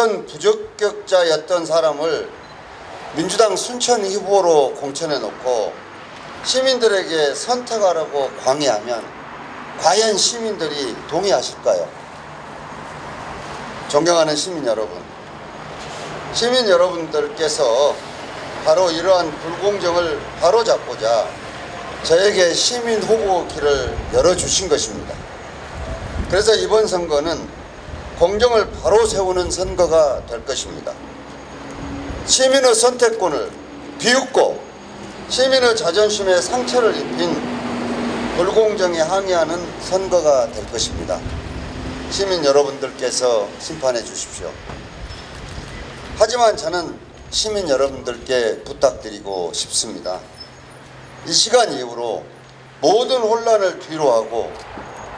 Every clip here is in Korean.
농촌 부적격자였던 사람을 민주당 순천 후보로 공천해 놓고 시민들에게 선택하라고 강요하면 과연 시민들이 동의하실까요? 존경하는 시민 여러분, 시민 여러분들께서 바로 이러한 불공정을 바로잡고자 저에게 시민 후보 길을 열어주신 것입니다. 그래서 이번 선거는 공정을 바로 세우는 선거가 될 것입니다. 시민의 선택권을 비웃고 시민의 자존심에 상처를 입힌 불공정에 항의하는 선거가 될 것입니다. 시민 여러분들께서 심판해 주십시오. 하지만 저는 시민 여러분들께 부탁드리고 싶습니다. 이 시간 이후로 모든 혼란을 뒤로하고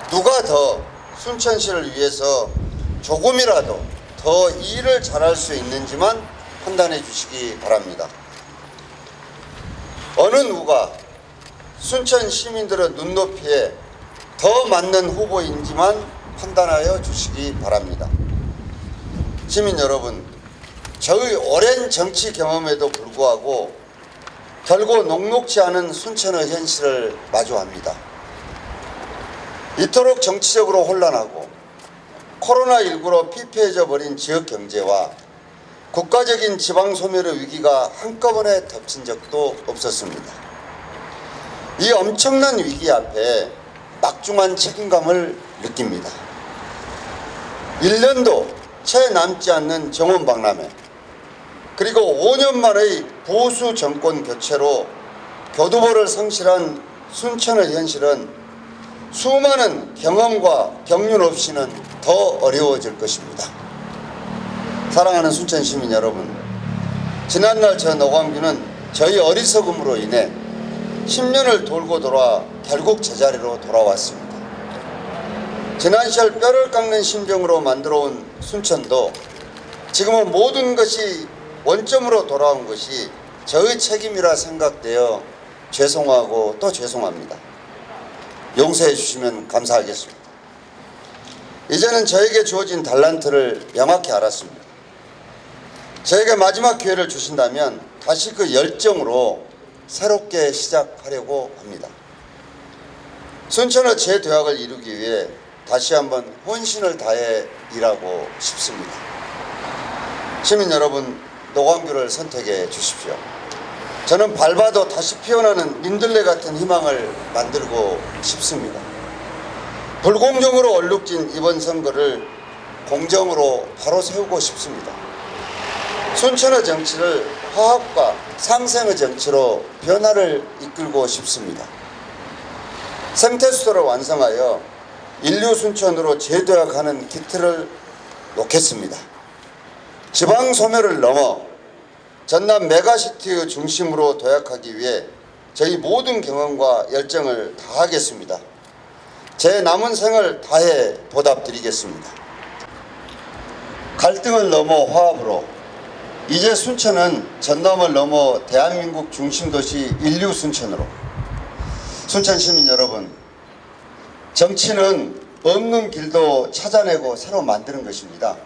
누가 더 순천시를 위해서 조금이라도 더 일을 잘할 수 있는지만 판단해 주시기 바랍니다. 어느 누가 순천 시민들의 눈높이에 더 맞는 후보인지만 판단하여 주시기 바랍니다. 시민 여러분, 저의 오랜 정치 경험에도 불구하고 결국 녹록지 않은 순천의 현실을 마주합니다. 이토록 정치적으로 혼란하고 코로나19로 피폐해져 버린 지역 경제와 국가적인 지방 소멸의 위기가 한꺼번에 덮친 적도 없었습니다. 이 엄청난 위기 앞에 막중한 책임감을 느낍니다. 1년도 채 남지 않는 정원박람회, 그리고 5년 만의 보수 정권 교체로 교두보를 성실한 순천의 현실은 수많은 경험과 경륜 없이는 더 어려워질 것입니다. 사랑하는 순천 시민 여러분, 지난날 저 노광규는 저희 어리석음으로 인해 10년을 돌고 돌아 결국 제자리로 돌아왔습니다. 지난 시절 뼈를 깎는 심정으로 만들어온 순천도 지금은 모든 것이 원점으로 돌아온 것이 저의 책임이라 생각되어 죄송하고 또 죄송합니다. 용서해 주시면 감사하겠습니다. 이제는 저에게 주어진 달란트를 명확히 알았습니다. 저에게 마지막 기회를 주신다면 다시 그 열정으로 새롭게 시작하려고 합니다. 순천의 재도약을 이루기 위해 다시 한번 혼신을 다해 일하고 싶습니다. 시민 여러분, 노광규를 선택해 주십시오. 저는 밟아도 다시 피어나는 민들레 같은 희망을 만들고 싶습니다. 불공정으로 얼룩진 이번 선거를 공정으로 바로 세우고 싶습니다. 순천의 정치를 화합과 상생의 정치로 변화를 이끌고 싶습니다. 생태수도를 완성하여 인류 순천으로 재도약하는 기틀을 놓겠습니다. 지방 소멸을 넘어 전남 메가시티의 중심으로 도약하기 위해 저희 모든 경험과 열정을 다하겠습니다. 제 남은 생을 다해 보답드리겠습니다. 갈등을 넘어 화합으로 이제 순천은 전남을 넘어 대한민국 중심도시 인류 순천으로. 순천 시민 여러분, 정치는 없는 길도 찾아내고 새로 만드는 것입니다.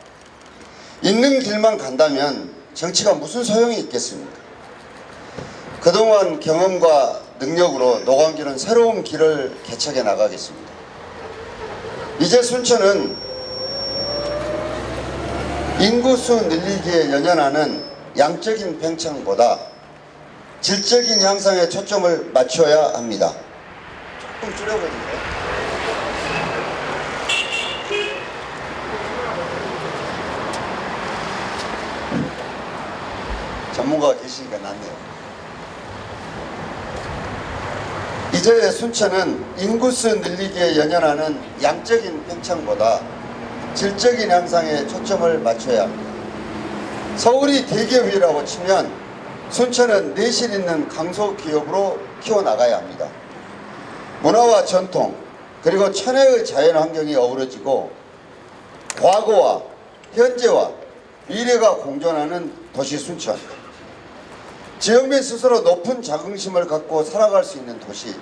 있는 길만 간다면 정치가 무슨 소용이 있겠습니까? 그동안 경험과 능력으로 노광규는 새로운 길을 개척해 나가겠습니다. 이제 순천은 인구수 늘리기에 연연하는 양적인 팽창보다 질적인 향상에 초점을 맞춰야 합니다. 조금 줄여보는데. 전문가가 계시니까 낫네요. 이제 순천은 인구수 늘리기에 연연하는 양적인 팽창보다 질적인 향상에 초점을 맞춰야 합니다. 서울이 대기업이라고 치면 순천은 내실 있는 강소기업으로 키워나가야 합니다. 문화와 전통 그리고 천혜의 자연환경이 어우러지고 과거와 현재와 미래가 공존하는 도시 순천, 지역민 스스로 높은 자긍심을 갖고 살아갈 수 있는 도시,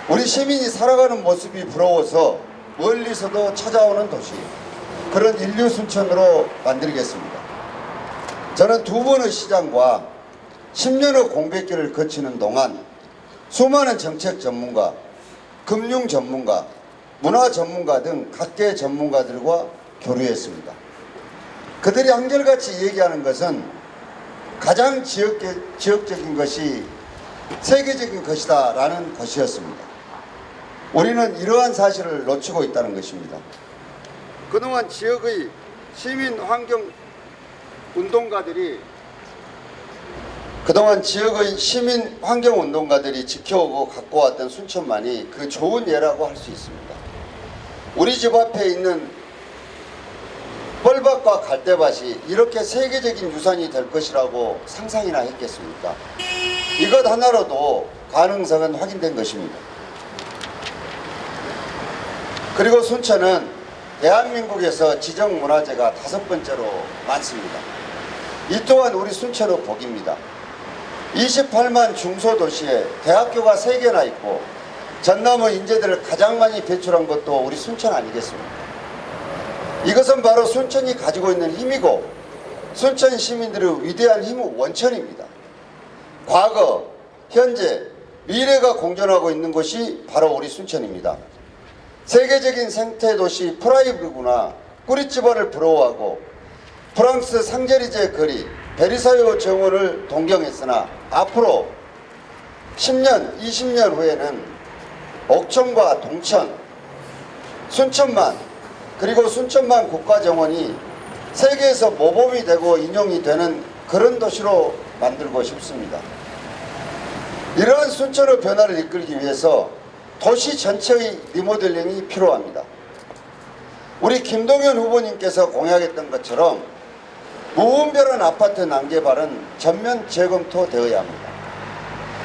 우리 시민이 살아가는 모습이 부러워서 멀리서도 찾아오는 도시, 그런 인류 순천으로 만들겠습니다. 저는 두 번의 시장과 10년의 공백기를 거치는 동안 수많은 정책 전문가, 금융 전문가, 문화 전문가 등 각계 전문가들과 교류했습니다. 그들이 한결같이 얘기하는 것은 가장 지역적인 것이 세계적인 것이다 라는 것이었습니다. 우리는 이러한 사실을 놓치고 있다는 것입니다. 그동안 지역의 시민 환경 운동가들이 지켜오고 갖고 왔던 순천만이 그 좋은 예라고 할 수 있습니다. 우리 집 앞에 있는 뻘밭과 갈대밭이 이렇게 세계적인 유산이 될 것이라고 상상이나 했겠습니까? 이것 하나로도 가능성은 확인된 것입니다. 그리고 순천은 대한민국에서 지정문화재가 5번째로 많습니다. 이 또한 우리 순천의 복입니다. 28만 중소도시에 대학교가 3개나 있고 전남의 인재들을 가장 많이 배출한 것도 우리 순천 아니겠습니까? 이것은 바로 순천이 가지고 있는 힘이고 순천 시민들의 위대한 힘의 원천입니다. 과거, 현재, 미래가 공존하고 있는 곳이 바로 우리 순천입니다. 세계적인 생태도시 프라이브르구나 꾸리찌바를 부러워하고 프랑스 상제리제 거리, 베르사유 정원을 동경했으나 앞으로 10년, 20년 후에는 옥천과 동천, 순천만 그리고 순천만 국가정원이 세계에서 모범이 되고 인용이 되는 그런 도시로 만들고 싶습니다. 이러한 순천의 변화를 이끌기 위해서 도시 전체의 리모델링이 필요합니다. 우리 김동연 후보님께서 공약했던 것처럼 무분별한 아파트 난개발은 전면 재검토되어야 합니다.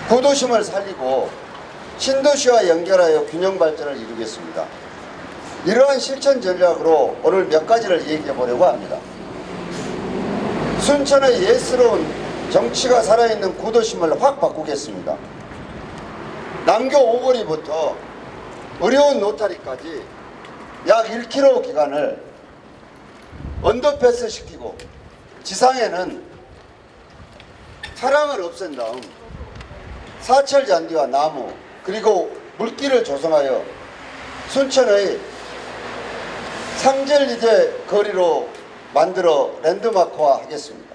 구도심을 살리고 신도시와 연결하여 균형 발전을 이루겠습니다. 이러한 실천 전략으로 오늘 몇 가지를 얘기해 보려고 합니다. 순천의 예스러운 정치가 살아있는 구도심을 확 바꾸겠습니다. 남교 오거리부터 어려운 노타리까지 약 1km 기간을 언더패스 시키고 지상에는 차량을 없앤 다음 사철 잔디와 나무 그리고 물길을 조성하여 순천의 상젤리제 거리로 만들어 랜드마크화 하겠습니다.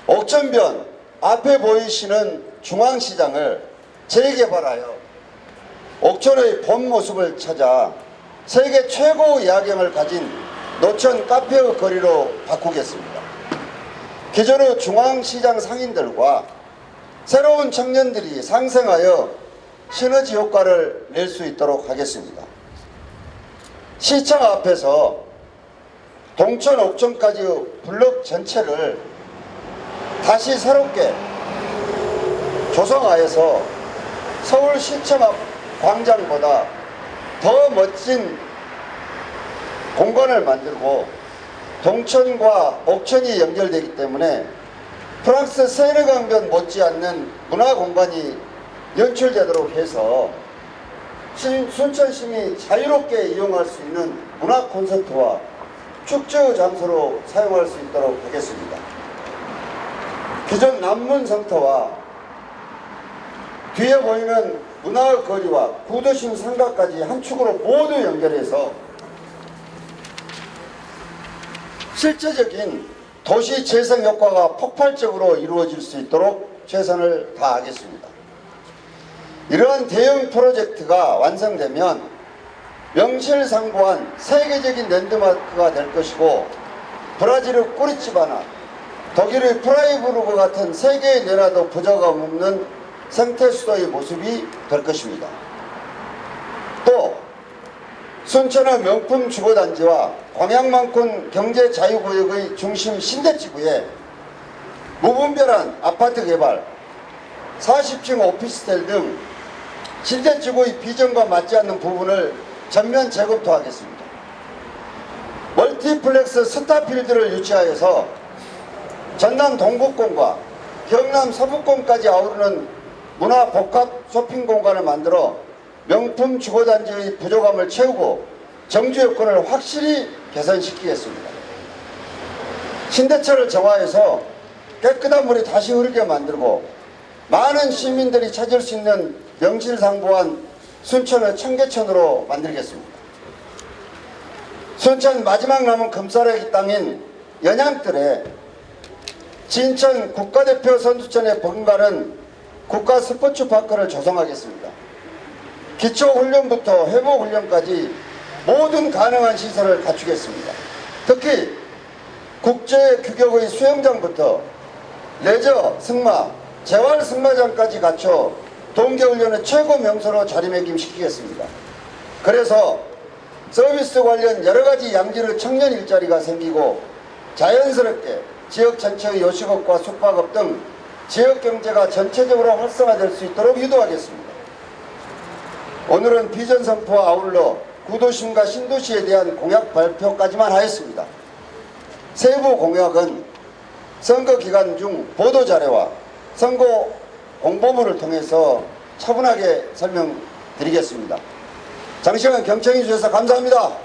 옥천변 앞에 보이시는 중앙시장을 재개발하여 옥천의 본 모습을 찾아 세계 최고의 야경을 가진 노천 카페의 거리로 바꾸겠습니다. 기존의 중앙시장 상인들과 새로운 청년들이 상생하여 시너지 효과를 낼 수 있도록 하겠습니다. 시청 앞에서 동천 옥천까지 블록 전체를 다시 새롭게 조성하여서 서울시청 앞 광장보다 더 멋진 공간을 만들고 동천과 옥천이 연결되기 때문에 프랑스 세르강변 못지않는 문화공간이 연출되도록 해서 순천시민이 자유롭게 이용할 수 있는 문화 콘서트와 축제 장소로 사용할 수 있도록 하겠습니다. 기존 남문성터와 뒤에 보이는 문화의 거리와 구도심 상가까지 한 축으로 모두 연결해서 실제적인 도시 재생 효과가 폭발적으로 이루어질 수 있도록 최선을 다하겠습니다. 이러한 대형 프로젝트가 완성되면 명실상부한 세계적인 랜드마크가 될 것이고 브라질의 꾸리치바나 독일의 프라이부르크 같은 세계에 내놔도 부족함 없는 생태수도의 모습이 될 것입니다. 또 순천의 명품 주거단지와 광양만큼 경제자유구역의 중심 신대지구에 무분별한 아파트 개발, 40층 오피스텔 등 신대지구의 비전과 맞지 않는 부분을 전면 재검토하겠습니다. 멀티플렉스 스타필드를 유치하여서 전남 동북권과 경남 서북권까지 아우르는 문화 복합 쇼핑 공간을 만들어 명품 주거단지의 부족함을 채우고 정주 여건을 확실히 개선시키겠습니다. 신대철을 정화해서 깨끗한 물이 다시 흐르게 만들고 많은 시민들이 찾을 수 있는 명실상부한 순천을 청계천으로 만들겠습니다. 순천 마지막 남은 금싸라기 땅인 연양뜰에 진천 국가대표 선수촌에 버금가는 국가스포츠파크를 조성하겠습니다. 기초훈련부터 회복훈련까지 모든 가능한 시설을 갖추겠습니다. 특히 국제규격의 수영장부터 레저 승마, 재활 승마장까지 갖춰 동계훈련의 최고 명소로 자리매김시키겠습니다. 그래서 서비스 관련 여러가지 양질의 청년 일자리가 생기고 자연스럽게 지역 전체의 요식업과 숙박업 등 지역 경제가 전체적으로 활성화될 수 있도록 유도하겠습니다. 오늘은 비전 선포와 아울러 구도심과 신도시에 대한 공약 발표까지만 하였습니다. 세부 공약은 선거 기간 중 보도자료와 선거 공보문을 통해서 차분하게 설명드리겠습니다. 장시간 경청해 주셔서 감사합니다.